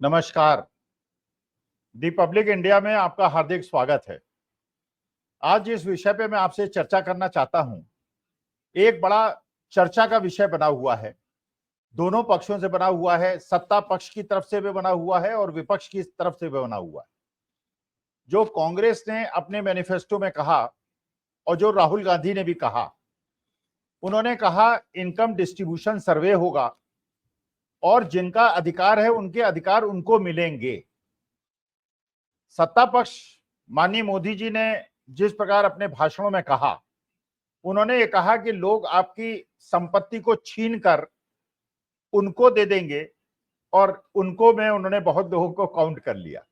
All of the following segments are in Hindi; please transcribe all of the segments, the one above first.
नमस्कार। दी पब्लिक इंडिया में आपका हार्दिक स्वागत है। आज जिस विषय पे मैं आपसे चर्चा करना चाहता हूं, एक बड़ा चर्चा का विषय बना हुआ है। दोनों पक्षों से बना हुआ है, सत्ता पक्ष की तरफ से भी बना हुआ है और विपक्ष की तरफ से भी बना हुआ है। जो कांग्रेस ने अपने मैनिफेस्टो में कहा और जो राहुल गांधी ने भी कहा, उन्होंने कहा इनकम डिस्ट्रीब्यूशन सर्वे होगा और जिनका अधिकार है उनके अधिकार उनको मिलेंगे। सत्ता पक्ष माननीय मोदी जी ने जिस प्रकार अपने भाषणों में कहा, उन्होंने ये कहा कि लोग आपकी संपत्ति को छीन कर उनको दे देंगे और उनको में उन्होंने बहुत लोगों को काउंट कर लिया।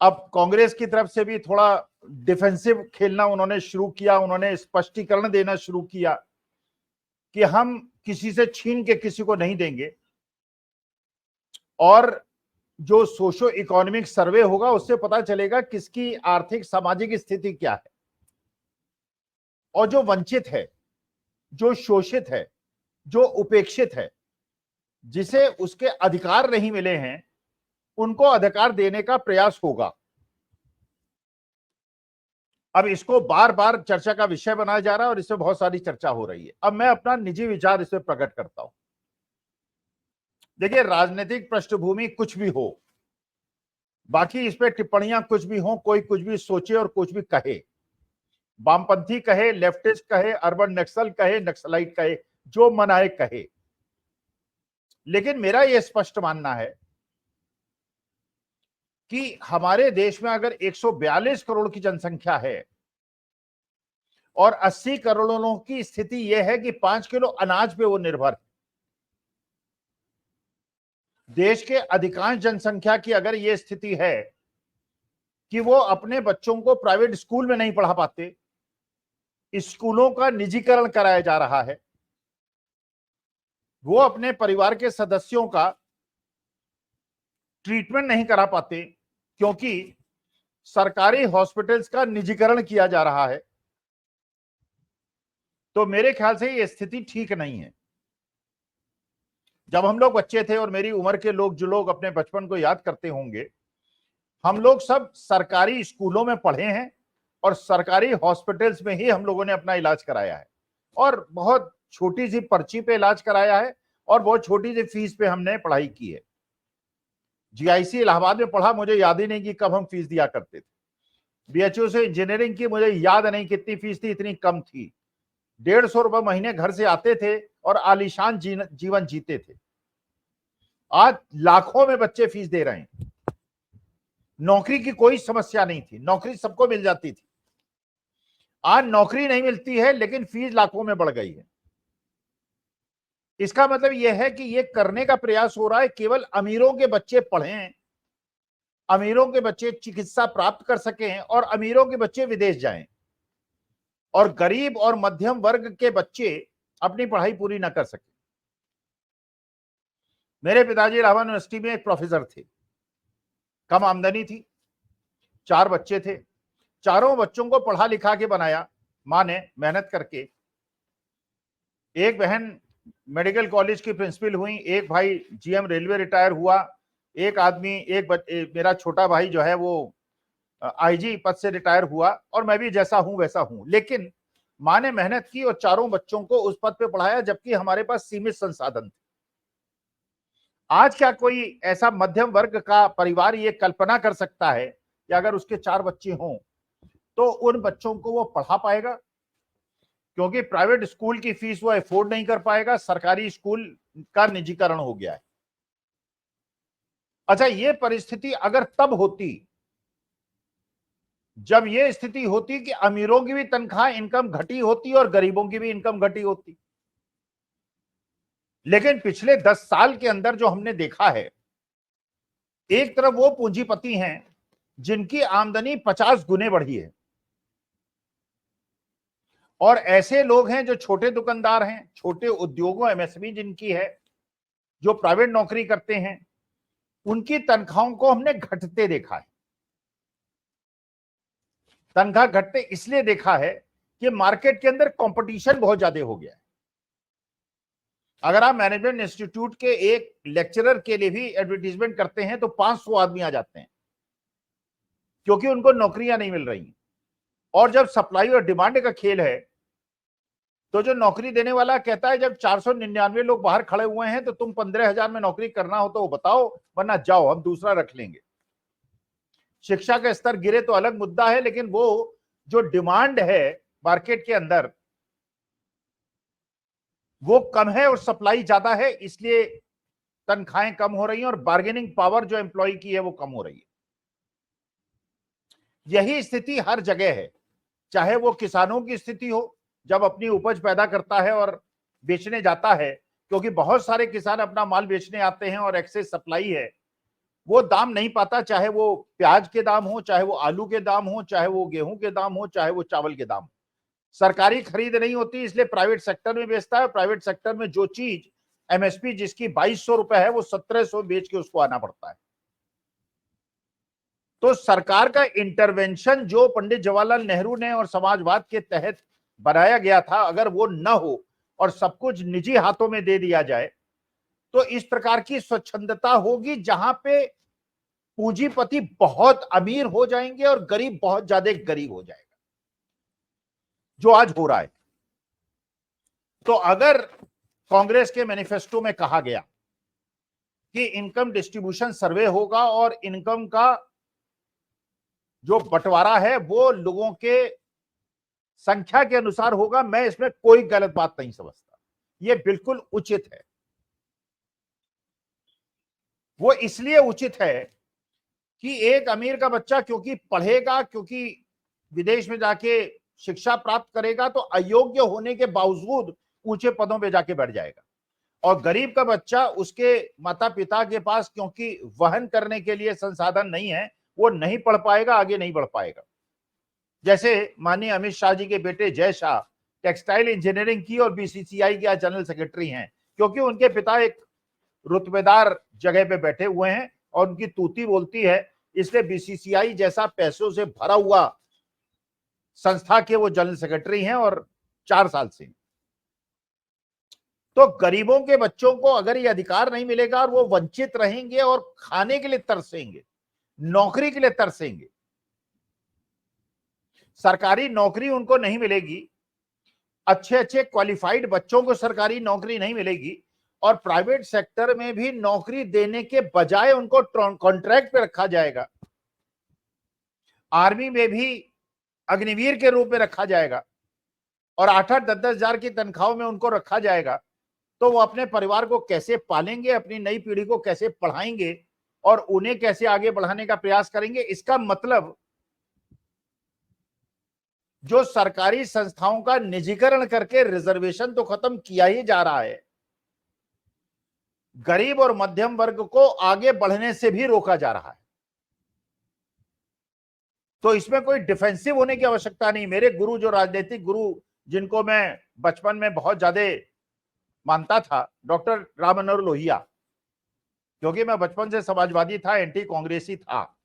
अब कांग्रेस की तरफ से भी थोड़ा डिफेंसिव खेलना उन्होंने शुरू किया। उन्होंने स्पष्टीकरण देना शुरू किया कि हम किसी से छीन के किसी को नहीं देंगे और जो सोशो इकोनॉमिक सर्वे होगा उससे पता चलेगा किसकी आर्थिक सामाजिक स्थिति क्या है और जो वंचित है, जो शोषित है, जो उपेक्षित है, जिसे उसके अधिकार नहीं मिले हैं, उनको अधिकार देने का प्रयास होगा। अब इसको बार बार चर्चा का विषय बनाया जा रहा है और इसमें बहुत सारी चर्चा हो रही है। अब मैं अपना निजी विचार इसमें प्रकट करता हूं। देखिए, राजनीतिक पृष्ठभूमि कुछ भी हो, बाकी इस पे टिप्पणियां कुछ भी हो, कोई कुछ भी सोचे और कुछ भी कहे, वामपंथी कहे, लेफ्टिस्ट कहे, अर्बन नक्सल कहे, नक्सलाइट कहे, जो मन आए कहे, लेकिन मेरा यह स्पष्ट मानना है कि हमारे देश में अगर 142 करोड़ की जनसंख्या है और 80 करोड़ लोगों की स्थिति यह है कि 5 किलो अनाज पे वो निर्भर है। देश के अधिकांश जनसंख्या की अगर यह स्थिति है कि वो अपने बच्चों को प्राइवेट स्कूल में नहीं पढ़ा पाते, स्कूलों का निजीकरण कराया जा रहा है, वो अपने परिवार के सदस्यों का ट्रीटमेंट नहीं करा पाते क्योंकि सरकारी हॉस्पिटल्स का निजीकरण किया जा रहा है, तो मेरे ख्याल से ये स्थिति ठीक नहीं है। जब हम लोग बच्चे थे और मेरी उम्र के लोग, जो लोग अपने बचपन को याद करते होंगे, हम लोग सब सरकारी स्कूलों में पढ़े हैं और सरकारी हॉस्पिटल्स में ही हम लोगों ने अपना इलाज कराया है और बहुत छोटी सी पर्ची पे इलाज कराया है और बहुत छोटी सी फीस पे हमने पढ़ाई की है। जीआईसी इलाहाबाद में पढ़ा, मुझे याद ही नहीं कि कब हम फीस दिया करते थे। बीएचयू से इंजीनियरिंग की, मुझे याद नहीं कितनी फीस थी, इतनी कम थी। 150 रुपए महीने घर से आते थे और आलीशान जीवन जीते थे। आज लाखों में बच्चे फीस दे रहे हैं। नौकरी की कोई समस्या नहीं थी, नौकरी सबको मिल जाती थी। आज नौकरी नहीं मिलती है लेकिन फीस लाखों में बढ़ गई है। इसका मतलब यह है कि यह करने का प्रयास हो रहा है केवल अमीरों के बच्चे पढ़ें, अमीरों के बच्चे चिकित्सा प्राप्त कर सकें और अमीरों के बच्चे विदेश जाएं और गरीब और मध्यम वर्ग के बच्चे अपनी पढ़ाई पूरी ना कर सके। मेरे पिताजी इलाहाबाद यूनिवर्सिटी में एक प्रोफेसर थे, कम आमदनी थी, 4 बच्चे थे, चारों बच्चों को पढ़ा लिखा के बनाया मां ने मेहनत करके। एक बहन मेडिकल कॉलेज की प्रिंसिपल हुई, एक भाई जीएम रेलवे रिटायर हुआ, एक आदमी मेरा छोटा भाई जो है वो आईजी पद से रिटायर हुआ और मैं भी जैसा हूं वैसा हूं। लेकिन मां ने मेहनत की और चारों बच्चों को उस पद पे पढ़ाया जबकि हमारे पास सीमित संसाधन थे। आज क्या कोई ऐसा मध्यम वर्ग का परिवार ये कल्पना कर सकता है कि अगर उसके 4 बच्चे हों तो उन बच्चों को वो पढ़ा पाएगा? क्योंकि प्राइवेट स्कूल की फीस वो अफोर्ड नहीं कर पाएगा, सरकारी स्कूल का निजीकरण हो गया है। अच्छा, ये परिस्थिति अगर तब होती जब ये स्थिति होती कि अमीरों की भी तनख्वाह इनकम घटी होती और गरीबों की भी इनकम घटी होती। लेकिन पिछले 10 साल के अंदर जो हमने देखा है, एक तरफ वो पूंजीपति हैं जिनकी आमदनी 50 गुने बढ़ी है और ऐसे लोग हैं जो छोटे दुकानदार हैं, छोटे उद्योगों एमएसएमई जिनकी है, जो प्राइवेट नौकरी करते हैं, उनकी तनख्वाहों को हमने घटते देखा है। तनख्वाह घटते इसलिए देखा है कि मार्केट के अंदर कंपटीशन बहुत ज्यादा हो गया है। अगर आप मैनेजमेंट इंस्टीट्यूट के एक लेक्चरर के लिए भी एडवर्टीजमेंट करते हैं तो 500 आदमी आ जाते हैं, क्योंकि उनको नौकरियां नहीं मिल रही। और जब सप्लाई और डिमांड का खेल है तो जो नौकरी देने वाला कहता है जब 499 लोग बाहर खड़े हुए हैं तो तुम 15,000 में नौकरी करना हो तो बताओ, वरना जाओ, हम दूसरा रख लेंगे। शिक्षा का स्तर गिरे तो अलग मुद्दा है, लेकिन वो जो डिमांड है मार्केट के अंदर वो कम है और सप्लाई ज्यादा है, इसलिए तनख्वाहें कम हो रही हैं और बार्गेनिंग पावर जो एम्प्लॉय की है वो कम हो रही है। यही स्थिति हर जगह है, चाहे वो किसानों की स्थिति हो जब अपनी उपज पैदा करता है और बेचने जाता है, क्योंकि बहुत सारे किसान अपना माल बेचने आते हैं और एक्सेस सप्लाई है, वो दाम नहीं पाता, चाहे वो प्याज के दाम हो, चाहे वो आलू के दाम हो, चाहे वो गेहूं के दाम हो, चाहे वो चावल के दाम हो। सरकारी खरीद नहीं होती, इसलिए प्राइवेट सेक्टर में बेचता है। प्राइवेट सेक्टर में जो चीज एमएसपी जिसकी 2200 रुपए है वो 1700 बेच के उसको आना पड़ता है। तो सरकार का इंटरवेंशन जो पंडित जवाहरलाल नेहरू ने और समाजवाद के तहत बनाया गया था, अगर वो न हो और सब कुछ निजी हाथों में दे दिया जाए तो इस प्रकार की स्वच्छंदता होगी जहां पे पूंजीपति बहुत अमीर हो जाएंगे और गरीब बहुत ज्यादा गरीब हो जाएगा, जो आज हो रहा है। तो अगर कांग्रेस के मैनिफेस्टो में कहा गया कि इनकम डिस्ट्रीब्यूशन सर्वे होगा और इनकम का जो बंटवारा है वो लोगों के संख्या के अनुसार होगा, मैं इसमें कोई गलत बात नहीं समझता, ये बिल्कुल उचित है। वो इसलिए उचित है कि एक अमीर का बच्चा क्योंकि पढ़ेगा, क्योंकि विदेश में जाके शिक्षा प्राप्त करेगा तो अयोग्य होने के बावजूद ऊंचे पदों पे जाके बैठ जाएगा, और गरीब का बच्चा उसके माता पिता के पास क्योंकि वहन करने के लिए संसाधन नहीं है, वो नहीं पढ़ पाएगा, आगे नहीं बढ़ पाएगा। जैसे माननीय अमित शाह जी के बेटे जय शाह टेक्सटाइल इंजीनियरिंग की और बीसीसीआई के आज जनरल सेक्रेटरी हैं, क्योंकि उनके पिता एक रुतबेदार जगह पे बैठे हुए हैं और उनकी तूती बोलती है, इसलिए बीसीसीआई जैसा पैसों से भरा हुआ संस्था के वो जनरल सेक्रेटरी हैं और 4 साल से। तो गरीबों के बच्चों को अगर ये अधिकार नहीं मिलेगा और वो वंचित रहेंगे और खाने के लिए तरसेंगे, नौकरी के लिए तरसेंगे, सरकारी नौकरी उनको नहीं मिलेगी, अच्छे अच्छे क्वालिफाइड बच्चों को सरकारी नौकरी नहीं मिलेगी, और प्राइवेट सेक्टर में भी नौकरी देने के बजाय उनको कॉन्ट्रैक्ट पे रखा जाएगा, आर्मी में भी अग्निवीर के रूप में रखा जाएगा और 8-8, 10-10 हजार की तनख्वाहों में उनको रखा जाएगा, तो वो अपने परिवार को कैसे पालेंगे, अपनी नई पीढ़ी को कैसे पढ़ाएंगे और उन्हें कैसे आगे बढ़ाने का प्रयास करेंगे। इसका मतलब जो सरकारी संस्थाओं का निजीकरण करके रिजर्वेशन तो खत्म किया ही जा रहा है, गरीब और मध्यम वर्ग को आगे बढ़ने से भी रोका जा रहा है। तो इसमें कोई डिफेंसिव होने की आवश्यकता नहीं। मेरे गुरु, जो राजनीतिक गुरु जिनको मैं बचपन में बहुत ज्यादा मानता था, डॉक्टर राम मनोहर लोहिया, क्योंकि मैं बचपन से समाजवादी था, एंटी कांग्रेसी था।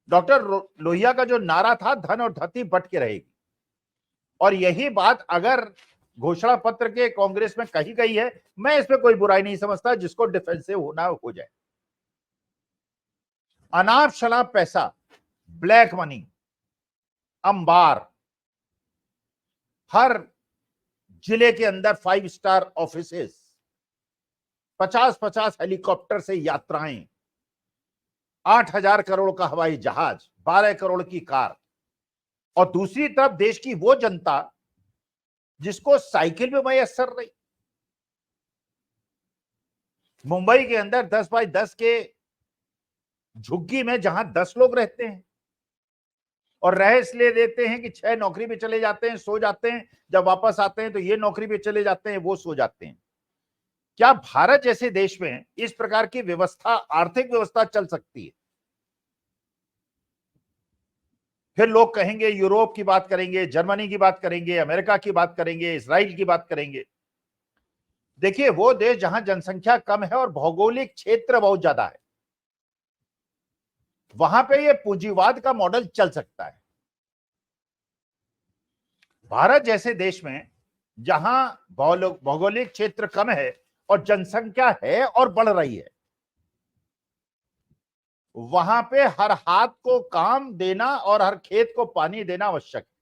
डॉक्टर लोहिया का जो नारा था, धन और धरती बट के रहेगी, और यही बात अगर घोषणा पत्र के कांग्रेस में कही गई है, मैं इसमें कोई बुराई नहीं समझता, जिसको डिफेंसिव होना हो जाए। अनाप शनाप पैसा, ब्लैक मनी, अंबार, हर जिले के अंदर 5 स्टार ऑफिसेस, 50-50 हेलीकॉप्टर से यात्राएं, 8,000 करोड़ का हवाई जहाज, 12 करोड़ की कार, और दूसरी तरफ देश की वो जनता जिसको साइकिल में मैसर नहीं। मुंबई के अंदर 10 बाई 10 के झुग्गी में जहां 10 लोग रहते हैं और रह इसलिए देते हैं कि 6 नौकरी पे चले जाते हैं, सो जाते हैं, जब वापस आते हैं तो ये नौकरी पे चले जाते हैं, वो सो जाते हैं। क्या भारत जैसे देश में इस प्रकार की व्यवस्था, आर्थिक व्यवस्था चल सकती है? फिर लोग कहेंगे यूरोप की बात करेंगे, जर्मनी की बात करेंगे, अमेरिका की बात करेंगे, इजराइल की बात करेंगे। देखिए, वो देश जहां जनसंख्या कम है और भौगोलिक क्षेत्र बहुत ज्यादा है, वहां पे ये पूंजीवाद का मॉडल चल सकता है। भारत जैसे देश में जहां भौगोलिक क्षेत्र कम है और जनसंख्या है और बढ़ रही है, वहां पे हर हाथ को काम देना और हर खेत को पानी देना आवश्यक है।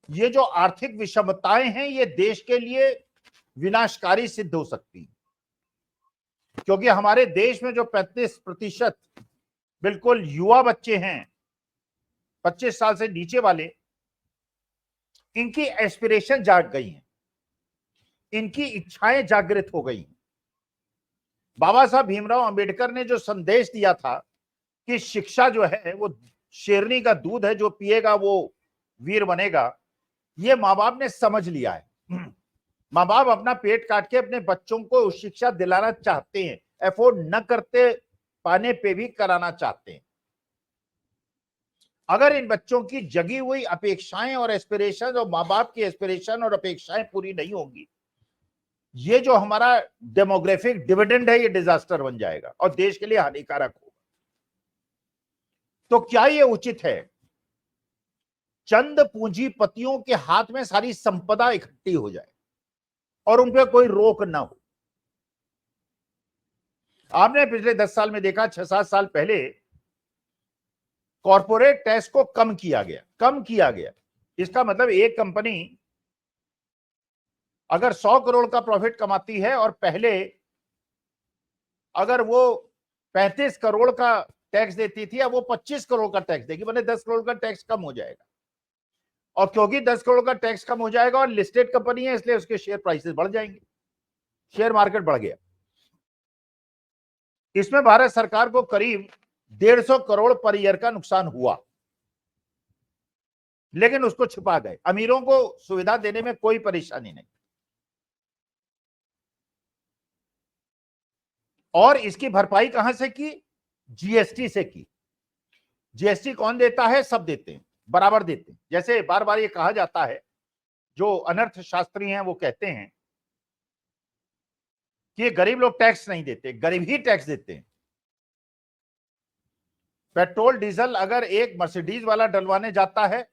ये जो आर्थिक विषमताएं हैं ये देश के लिए विनाशकारी सिद्ध हो सकती हैं, क्योंकि हमारे देश में जो 35% बिल्कुल युवा बच्चे हैं, 25 साल से नीचे वाले, इनकी एस्पिरेशन जाग गई हैं, इनकी इच्छाएं जागृत हो गई हैं। बाबा साहब भीमराव अंबेडकर ने जो संदेश दिया था कि शिक्षा जो है वो शेरनी का दूध है, जो पिएगा वो वीर बनेगा, ये माँ बाप ने समझ लिया है। माँ बाप अपना पेट काट के अपने बच्चों को शिक्षा दिलाना चाहते हैं, एफोर्ड न करते पाने पे भी कराना चाहते हैं। अगर इन बच्चों की जगी हुई अपेक्षाएं और एस्पिरेशन और माँ बाप की एस्पिरेशन और अपेक्षाएं पूरी नहीं होंगी, ये जो हमारा डेमोग्राफिक डिविडेंड है ये डिजास्टर बन जाएगा और देश के लिए हानिकारक होगा। तो क्या ये उचित है चंद पूंजीपतियों के हाथ में सारी संपदा इकट्ठी हो जाए और उन पर कोई रोक ना हो? आपने पिछले 10 साल में देखा, 6-7 साल पहले कॉर्पोरेट टैक्स को कम किया गया। इसका मतलब एक कंपनी अगर 100 करोड़ का प्रॉफिट कमाती है और पहले अगर वो 35 करोड़ का टैक्स देती थी, अब वो 25 करोड़ का टैक्स देगी, मतलब 10 करोड़ का टैक्स कम हो जाएगा। और क्योंकि 10 करोड़ का टैक्स कम हो जाएगा और लिस्टेड कंपनी है, इसलिए उसके शेयर प्राइसेस बढ़ जाएंगे, शेयर मार्केट बढ़ गया। इसमें भारत सरकार को करीब 150 करोड़ पर ईयर का नुकसान हुआ, लेकिन उसको छुपा गए। अमीरों को सुविधा देने में कोई परेशानी नहीं। और इसकी भरपाई कहां से की? जीएसटी से की। जीएसटी कौन देता है? सब देते हैं, बराबर देते हैं। जैसे बार बार ये कहा जाता है, जो अनर्थशास्त्री हैं वो कहते हैं कि गरीब लोग टैक्स नहीं देते, गरीब ही टैक्स देते हैं। पेट्रोल डीजल अगर एक मर्सिडीज वाला डलवाने जाता है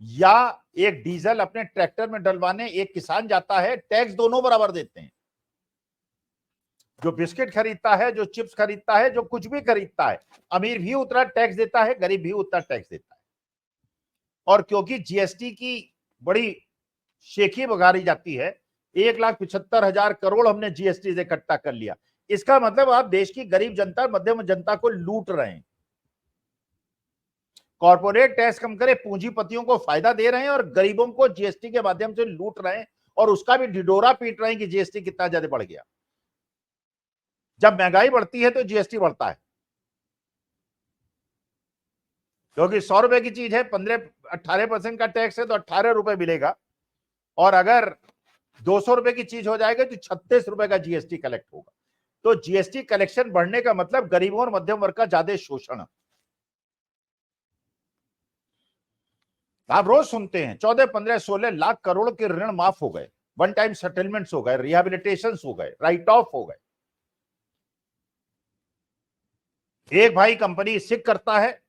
या एक डीजल अपने ट्रैक्टर में डलवाने एक किसान जाता है, टैक्स दोनों बराबर देते हैं। जो बिस्किट खरीदता है, जो चिप्स खरीदता है, जो कुछ भी खरीदता है, अमीर भी उतना टैक्स देता है, गरीब भी उतना टैक्स देता है। और क्योंकि जीएसटी की बड़ी शेखी बघारी जाती है, 1,75,000 करोड़ हमने जीएसटी से इकट्ठा कर लिया। इसका मतलब आप देश की गरीब जनता, मध्यम जनता को लूट रहे हैं। कॉर्पोरेट टैक्स कम करे, पूंजीपतियों को फायदा दे रहे हैं और गरीबों को जीएसटी के माध्यम से लूट रहे हैं और उसका भी ढिढोरा पीट रहे हैं कि जीएसटी कितना ज्यादा बढ़ गया। जब महंगाई बढ़ती है तो जीएसटी बढ़ता है, क्योंकि 100 रुपए की चीज है, 18% का टैक्स है तो 18 रुपए मिलेगा, और अगर 200 रुपए की चीज हो जाएगी तो 36 रुपए का जीएसटी कलेक्ट होगा। तो जीएसटी कलेक्शन बढ़ने का मतलब गरीबों और मध्यम वर्ग का ज्यादा शोषण। आप रोज सुनते हैं 14, 15, 16 लाख करोड़ के ऋण माफ हो गए, वन टाइम सेटलमेंट्स हो गए, रिहेबिलिटेशन हो गए, राइट ऑफ हो गए। एक भाई कंपनी सिक करता है,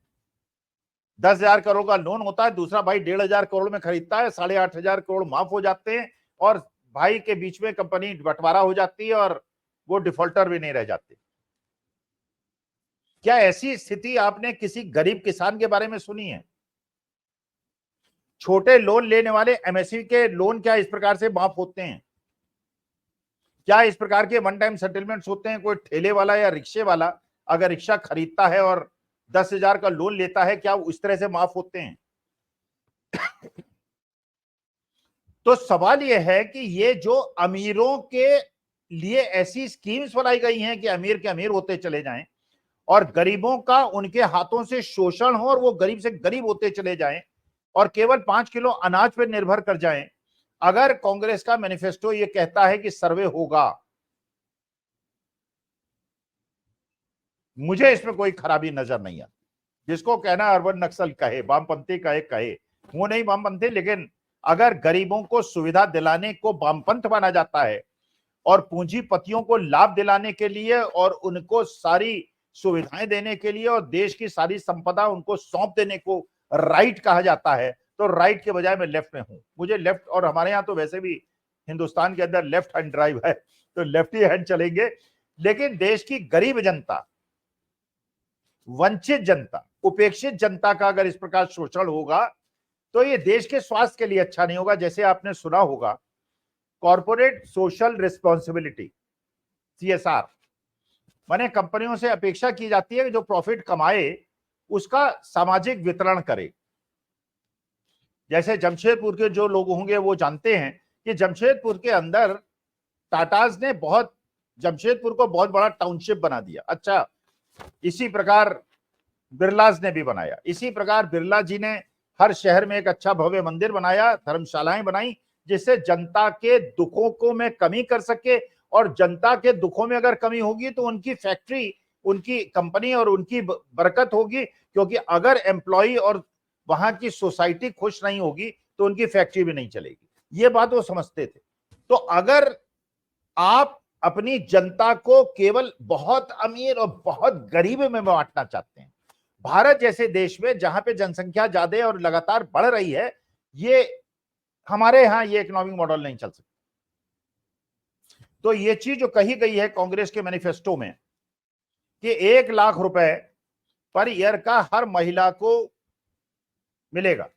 10,000 करोड़ का लोन होता है, दूसरा भाई 1,500 करोड़ में खरीदता है, 8,500 करोड़ माफ हो जाते हैं और भाई के बीच में कंपनी बंटवारा हो जाती है और वो डिफॉल्टर भी नहीं रह जाते। क्या ऐसी स्थिति आपने किसी गरीब किसान के बारे में सुनी है? छोटे लोन लेने वाले एमएससी के लोन क्या इस प्रकार से माफ होते हैं? क्या इस प्रकार के वन टाइम सेटलमेंट्स होते हैं? कोई ठेले वाला या रिक्शे वाला अगर रिक्शा खरीदता है और 10,000 का लोन लेता है, क्या इस तरह से माफ होते हैं? तो सवाल यह है कि ये जो अमीरों के लिए ऐसी स्कीम्स बनाई गई हैं कि अमीर के अमीर होते चले जाएं और गरीबों का उनके हाथों से शोषण हो और वो गरीब से गरीब होते चले जाएं और केवल 5 किलो अनाज पर निर्भर कर जाएं। अगर कांग्रेस का मैनिफेस्टो ये कहता है कि सर्वे होगा, मुझे इसमें कोई खराबी नजर नहीं आती। जिसको कहना अर्बन नक्सल कहे, वामपंथी कहे, वो नहीं वामपंथी, लेकिन अगर गरीबों को सुविधा दिलाने को वामपंथ माना जाता है और पूंजीपतियों को लाभ दिलाने के लिए और उनको सारी सुविधाएं देने के लिए और देश की सारी संपदा उनको सौंप देने को राइट कहा जाता है, तो राइट के बजाय मैं लेफ्ट में हूं। मुझे लेफ्ट, और हमारे यहां तो वैसे भी हिंदुस्तान के अंदर लेफ्ट हैंड ड्राइव है तो लेफ्ट ही हैंड चलेंगे, लेकिन देश की गरीब जनता, वंचित जनता, उपेक्षित जनता का अगर इस प्रकार शोषण होगा तो ये देश के स्वास्थ्य के लिए अच्छा नहीं होगा। जैसे आपने सुना होगा कॉर्पोरेट सोशल रिस्पॉन्सिबिलिटी, CSR, माने कंपनियों से अपेक्षा की जाती है कि जो प्रॉफिट कमाए उसका सामाजिक वितरण करे। जैसे जमशेदपुर के जो लोग होंगे वो जानते हैं कि जमशेदपुर के अंदर टाटाज ने जमशेदपुर को बहुत बड़ा टाउनशिप बना दिया। अच्छा, इसी प्रकार बिरलाज ने भी बनाया। इसी प्रकार बिरला जी ने हर शहर में एक अच्छा भव्य मंदिर बनाया, धर्मशालाएं बनाई, जिससे जनता के दुखों को में कमी कर सके। और जनता के दुखों में अगर कमी होगी तो उनकी फैक्ट्री, उनकी कंपनी और उनकी बरकत होगी, क्योंकि अगर एम्प्लॉय और वहां की सोसाइटी खुश नहीं होगी तो उनकी फैक्ट्री भी नहीं चलेगी। ये बात वो समझते थे। तो अगर आप अपनी जनता को केवल बहुत अमीर और बहुत गरीब में बांटना चाहते हैं, भारत जैसे देश में जहां पे जनसंख्या ज्यादा और लगातार बढ़ रही है, ये हमारे यहां ये इकोनॉमिक मॉडल नहीं चल सकता। तो ये चीज जो कही गई है कांग्रेस के मैनिफेस्टो में कि 1 लाख रुपए पर ईयर का हर महिला को मिलेगा,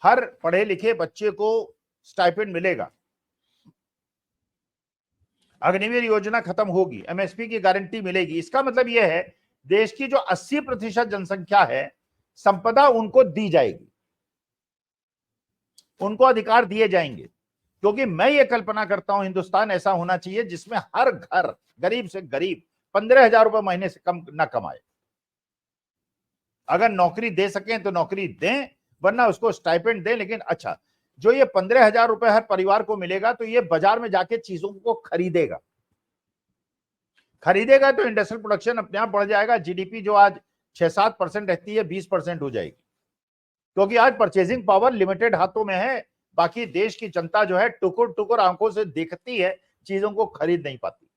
हर पढ़े लिखे बच्चे को स्टाइपेंड मिलेगा, अग्निवीर योजना खत्म होगी, MSP की गारंटी मिलेगी। इसका मतलब यह है देश की जो 80% जनसंख्या है, संपदा उनको दी जाएगी, उनको अधिकार दिए जाएंगे। क्योंकि मैं ये कल्पना करता हूं हिंदुस्तान ऐसा होना चाहिए जिसमें हर घर गरीब से गरीब 15,000 रुपए महीने से कम ना कमाए। अगर नौकरी दे सकें तो नौकरी दें, वरना उसको स्टाइपेंड दें। लेकिन अच्छा, जो ये 15,000 रुपए हर परिवार को मिलेगा तो ये बाजार में जाके चीजों को खरीदेगा तो इंडस्ट्रियल प्रोडक्शन अपने आप बढ़ जाएगा। GDP जो आज 6-7% रहती है 20% हो जाएगी, क्योंकि आज परचेजिंग पावर लिमिटेड हाथों में है। बाकी देश की जनता जो है टुकुर टुकुर आंखों से देखती है, चीजों को खरीद नहीं पाती।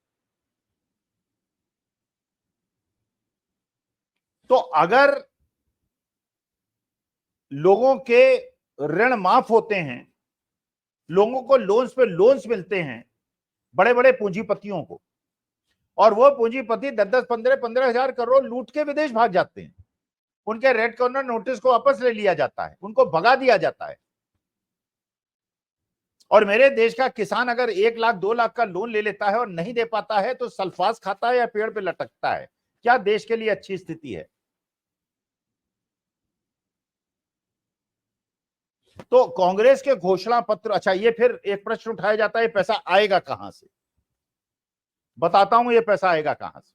तो अगर लोगों के ऋण माफ होते हैं, लोगों को लोन्स पे लोन्स मिलते हैं, बड़े बड़े पूंजीपतियों को, और वो पूंजीपति 10-10, 15-15 हजार करोड़ लूट के विदेश भाग जाते हैं, उनके रेड कॉर्नर नोटिस को वापस ले लिया जाता है, उनको भगा दिया जाता है। और मेरे देश का किसान अगर 1 लाख 2 लाख का लोन ले लेता है और नहीं दे पाता है तो सल्फास खाता है या पेड़ पे लटकता है। क्या देश के लिए अच्छी स्थिति है? तो कांग्रेस के घोषणा पत्र, अच्छा ये फिर एक प्रश्न उठाया जाता है पैसा आएगा कहां से? बताता हूं ये पैसा आएगा कहां से।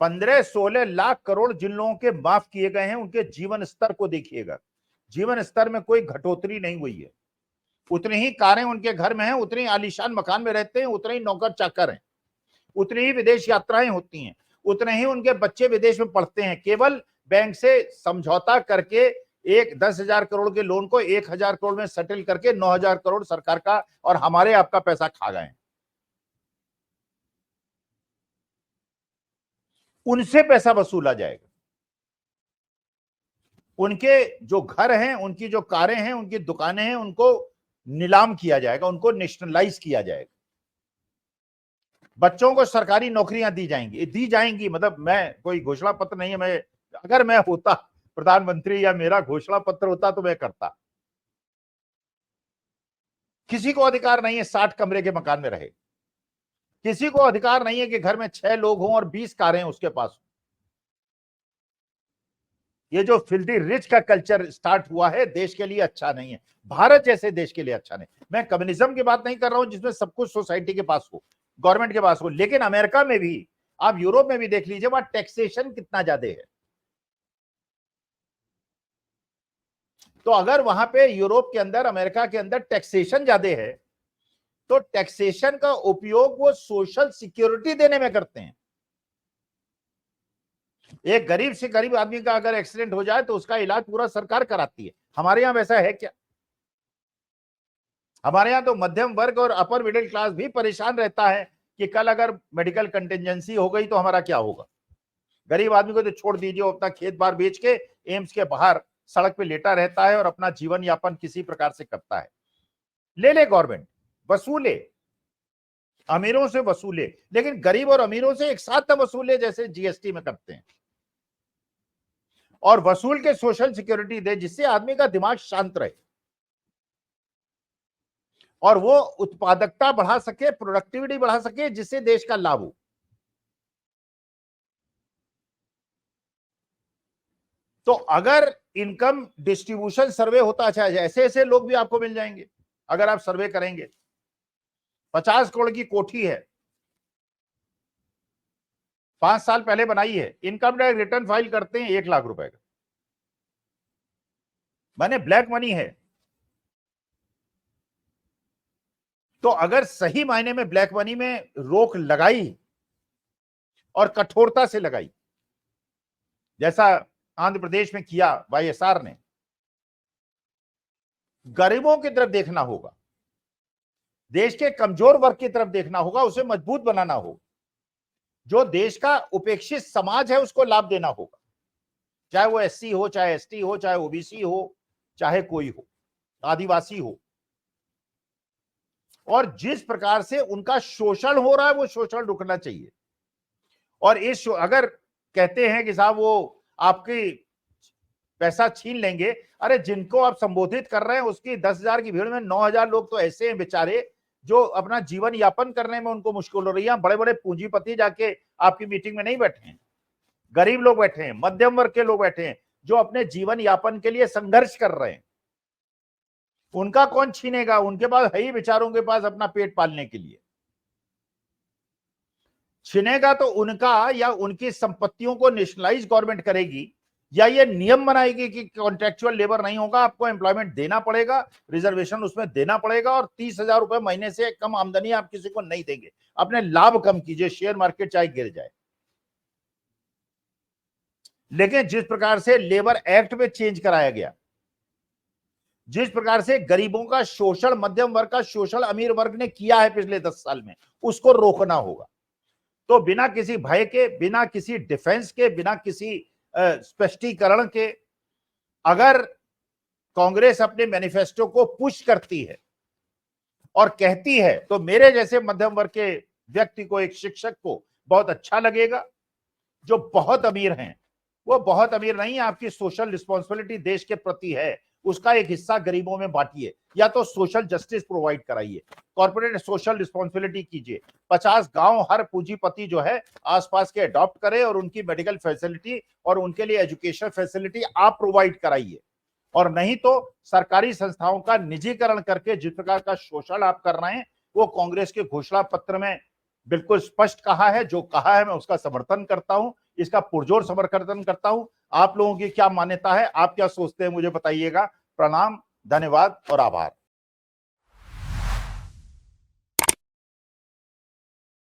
15-16 लाख करोड़ जिन लोगों के माफ किए गए हैं उनके जीवन स्तर को देखिएगा, जीवन स्तर में कोई घटोतरी नहीं हुई है। उतनी ही कारें उनके घर में हैं, उतनी आलीशान मकान में रहते हैं, उतने ही नौकर चाकर हैं, उतनी ही विदेश यात्राएं होती हैं, उतने ही उनके बच्चे विदेश में पढ़ते हैं। केवल बैंक से समझौता करके एक 10,000 करोड़ के लोन को 1,000 करोड़ में सेटल करके 9,000 करोड़ सरकार का और हमारे आपका पैसा खा गए। उनसे पैसा वसूला जाएगा, उनके जो घर हैं, उनकी जो कारें हैं, उनकी दुकानें हैं, उनको नीलाम किया जाएगा, उनको नेशनलाइज किया जाएगा। बच्चों को सरकारी नौकरियां दी जाएंगी। मतलब मैं कोई घोषणा पत्र नहीं है, मैं अगर मैं होता प्रधानमंत्री या मेरा घोषणा पत्र होता तो मैं करता। किसी को अधिकार नहीं है 60 कमरे के मकान में रहे, किसी को अधिकार नहीं है कि घर में 6 लोग हों और 20 कारें उसके पास। ये जो फिल्दी रिच का कल्चर स्टार्ट हुआ है देश के लिए अच्छा नहीं है, भारत जैसे देश के लिए अच्छा नहीं। मैं कम्युनिज्म की बात नहीं कर रहा हूं जिसमें सब कुछ सोसाइटी के पास हो, गवर्नमेंट के पास हो, लेकिन अमेरिका में भी, आप यूरोप में भी देख लीजिए, वहां टैक्सेशन कितना ज्यादा है। तो अगर वहां पे यूरोप के अंदर, अमेरिका के अंदर टैक्सेशन ज्यादा है तो टैक्सेशन का उपयोग वो सोशल सिक्योरिटी देने में करते हैं। एक गरीब से गरीब आदमी का अगर एक्सीडेंट हो जाए तो उसका इलाज पूरा सरकार कराती है। हमारे यहां वैसा है क्या? हमारे यहां तो मध्यम वर्ग और अपर मिडिल क्लास भी परेशान रहता है कि कल अगर मेडिकल कंटिजेंसी हो गई तो हमारा क्या होगा। गरीब आदमी को तो छोड़ दीजिए, अपना खेत बार बेच के एम्स के बाहर सड़क पे लेटा रहता है और अपना जीवन यापन किसी प्रकार से करता है। ले ले गवर्नमेंट, वसूले, अमीरों से वसूले, लेकिन गरीब और अमीरों से एक साथ न वसूले जैसे जीएसटी में करते हैं, और वसूल के सोशल सिक्योरिटी दे जिससे आदमी का दिमाग शांत रहे और वो उत्पादकता बढ़ा सके, प्रोडक्टिविटी बढ़ा सके, जिससे देश का लाभ हो। तो अगर इनकम डिस्ट्रीब्यूशन सर्वे होता, अच्छा ऐसे ऐसे लोग भी आपको मिल जाएंगे अगर आप सर्वे करेंगे। 50 करोड़ की कोठी है, 5 साल पहले बनाई है, इनकम टैक्स रिटर्न फाइल करते हैं 1 लाख रुपए का, माने ब्लैक मनी है। तो अगर सही मायने में ब्लैक मनी में रोक लगाई और कठोरता से लगाई, जैसा आंध्र प्रदेश में किया वाईएसआर ने, गरीबों की तरफ देखना होगा, देश के कमजोर वर्ग की तरफ देखना होगा, उसे मजबूत बनाना होगा, जो देश का उपेक्षित समाज है उसको लाभ देना होगा, चाहे वो एससी हो, चाहे एसटी हो, चाहे ओबीसी हो, चाहे कोई हो, आदिवासी हो। और जिस प्रकार से उनका शोषण हो रहा है वो शोषण रुकना चाहिए। और इस अगर कहते हैं कि साहब वो आपकी पैसा छीन लेंगे, अरे जिनको आप संबोधित कर रहे हैं उसकी 10,000 की भीड़ में 9,000 लोग तो ऐसे हैं बेचारे जो अपना जीवन यापन करने में उनको मुश्किल हो रही है। बड़े बड़े पूंजीपति जाके आपकी मीटिंग में नहीं बैठे हैं, गरीब लोग बैठे हैं, मध्यम वर्ग के लोग बैठे हैं जो अपने जीवन यापन के लिए संघर्ष कर रहे हैं। उनका कौन छीनेगा? उनके पास है ही बेचारों के पास अपना पेट पालने के लिए। छीनेगा तो उनका या उनकी संपत्तियों को नेशनलाइज गवर्नमेंट करेगी, या ये नियम बनाएगी कि कॉन्ट्रेक्चुअल लेबर नहीं होगा, आपको एम्प्लॉयमेंट देना पड़ेगा, रिजर्वेशन उसमें देना पड़ेगा, और 30,000 रुपए महीने से कम आमदनी आप किसी को नहीं देंगे। अपने लाभ कम कीजिए, शेयर मार्केट चाहे गिर जाए। लेकिन जिस प्रकार से लेबर एक्ट में चेंज कराया गया, जिस प्रकार से गरीबों का शोषण, मध्यम वर्ग का शोषण अमीर वर्ग ने किया है पिछले 10 साल में, उसको रोकना होगा। तो बिना किसी भय के, बिना किसी डिफेंस के, बिना किसी स्पष्टीकरण के अगर कांग्रेस अपने मैनिफेस्टो को पुश करती है और कहती है, तो मेरे जैसे मध्यम वर्ग के व्यक्ति को, एक शिक्षक को बहुत अच्छा लगेगा। जो बहुत अमीर हैं वो बहुत अमीर नहीं, आपकी सोशल रिस्पॉन्सिबिलिटी देश के प्रति है, उसका एक हिस्सा गरीबों में बांटिए, या तो सोशल जस्टिस प्रोवाइड कराइए, कॉर्पोरेट सोशल रिस्पॉन्सिबिलिटी कीजिए। 50 गांव हर पूंजीपति जो है आसपास के अडॉप्ट करे और उनकी मेडिकल फैसिलिटी और उनके लिए एजुकेशन फैसिलिटी आप प्रोवाइड कराइए। और नहीं तो सरकारी संस्थाओं का निजीकरण करके जिस प्रकार का शोषण आप कर रहे हैं, वो कांग्रेस के घोषणा पत्र में बिल्कुल स्पष्ट कहा है। जो कहा है मैं उसका समर्थन करता हूं, इसका पुरजोर समर्थन करता हूं। आप लोगों की क्या मान्यता है, आप क्या सोचते हैं, मुझे बताइएगा। प्रणाम, धन्यवाद और आभार।